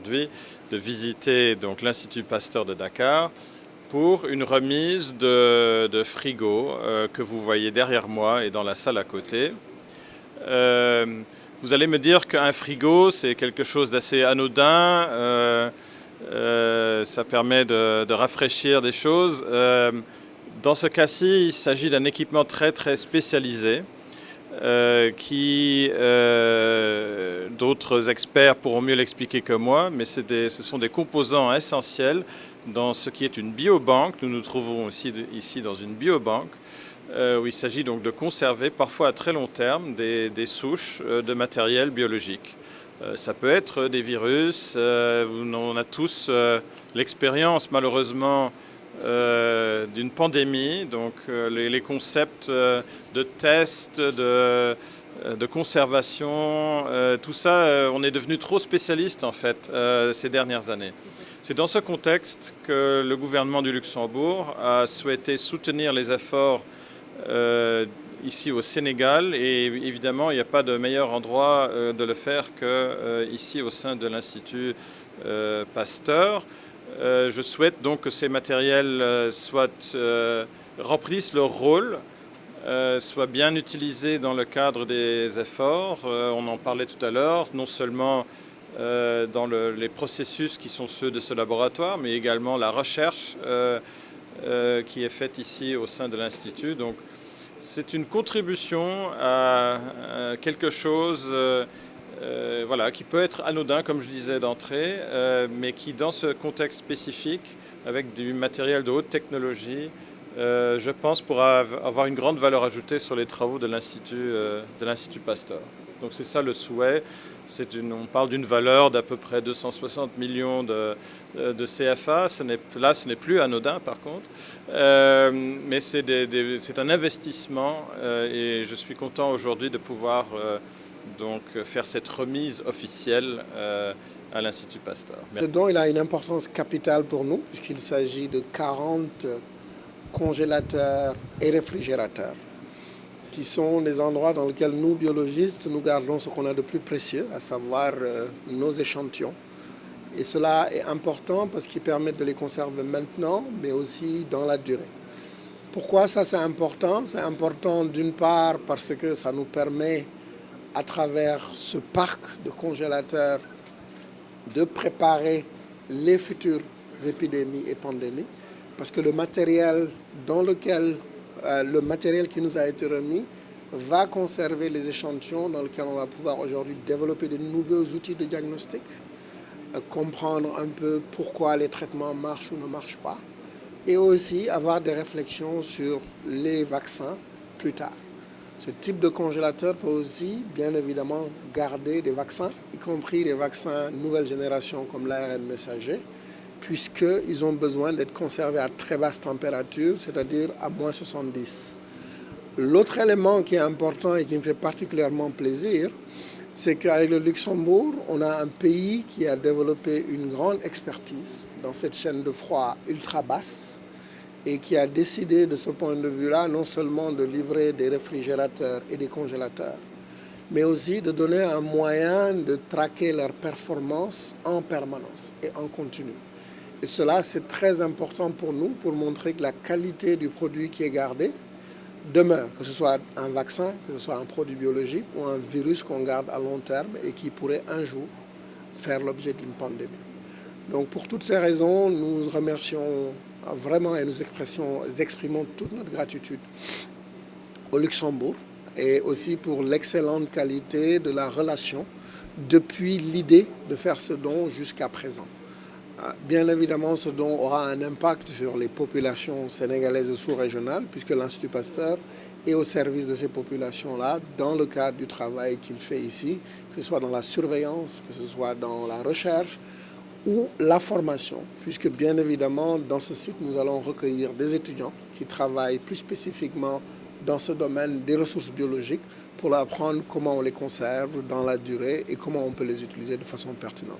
aujourd'hui de visiter donc l'Institut Pasteur de Dakar pour une remise de frigos que vous voyez derrière moi et dans la salle à côté. Vous allez me dire qu'un frigo, c'est quelque chose d'assez anodin, ça permet de rafraîchir des choses. Dans ce cas-ci, il s'agit d'un équipement très spécialisé qui, d'autres experts pourront mieux l'expliquer que moi, mais ce sont des composants essentiels dans ce qui est une biobanque. Nous nous trouvons aussi ici dans une biobanque où il s'agit donc de conserver, parfois à très long terme, des souches de matériel biologique. Ça peut être des virus, on a tous l'expérience malheureusement d'une pandémie, donc les concepts de tests, de conservation, tout ça, on est devenu trop spécialiste en fait ces dernières années. C'est dans ce contexte que le gouvernement du Luxembourg a souhaité soutenir les efforts ici au Sénégal, et évidemment il n'y a pas de meilleur endroit de le faire que ici au sein de l'Institut Pasteur. Je souhaite donc que ces matériels remplissent leur rôle, soient bien utilisés dans le cadre des efforts. On en parlait tout à l'heure, non seulement dans les processus qui sont ceux de ce laboratoire, mais également la recherche qui est faite ici au sein de l'Institut. Donc, c'est une contribution à quelque chose voilà, qui peut être anodin, comme je disais d'entrée, mais qui, dans ce contexte spécifique, avec du matériel de haute technologie, je pense pourra avoir une grande valeur ajoutée sur les travaux de l'Institut Pasteur. Donc c'est ça le souhait. On parle d'une valeur d'à peu près 260 millions de CFA. Ce n'est plus anodin par contre, mais c'est un investissement et je suis content aujourd'hui de pouvoir donc faire cette remise officielle à l'Institut Pasteur. Ce don il a une importance capitale pour nous puisqu'il s'agit de 40 congélateurs et réfrigérateurs qui sont les endroits dans lesquels nous, biologistes, nous gardons ce qu'on a de plus précieux, à savoir nos échantillons. Et cela est important parce qu'il permet de les conserver maintenant, mais aussi dans la durée. Pourquoi ça c'est important? C'est important d'une part parce que ça nous permet, à travers ce parc de congélateurs, de préparer les futures épidémies et pandémies, parce que le matériel qui nous a été remis va conserver les échantillons dans lesquels on va pouvoir aujourd'hui développer de nouveaux outils de diagnostic, comprendre un peu pourquoi les traitements marchent ou ne marchent pas, et aussi avoir des réflexions sur les vaccins plus tard. Ce type de congélateur peut aussi, bien évidemment, garder des vaccins, y compris les vaccins nouvelle génération comme l'ARN messager, puisqu'ils ont besoin d'être conservés à très basse température, c'est-à-dire à moins 70. L'autre élément qui est important et qui me fait particulièrement plaisir, c'est qu'avec le Luxembourg, on a un pays qui a développé une grande expertise dans cette chaîne de froid ultra basse et qui a décidé de ce point de vue-là non seulement de livrer des réfrigérateurs et des congélateurs, mais aussi de donner un moyen de traquer leur performance en permanence et en continu. Et cela, c'est très important pour nous, pour montrer que la qualité du produit qui est gardé demeure, que ce soit un vaccin, que ce soit un produit biologique ou un virus qu'on garde à long terme et qui pourrait un jour faire l'objet d'une pandémie. Donc pour toutes ces raisons, nous remercions vraiment et nous exprimons toute notre gratitude au Luxembourg et aussi pour l'excellente qualité de la relation depuis l'idée de faire ce don jusqu'à présent. Bien évidemment, ce don aura un impact sur les populations sénégalaises et sous-régionales, puisque l'Institut Pasteur est au service de ces populations-là, dans le cadre du travail qu'il fait ici, que ce soit dans la surveillance, que ce soit dans la recherche ou la formation, puisque bien évidemment, dans ce site, nous allons recueillir des étudiants qui travaillent plus spécifiquement dans ce domaine des ressources biologiques pour apprendre comment on les conserve dans la durée et comment on peut les utiliser de façon pertinente.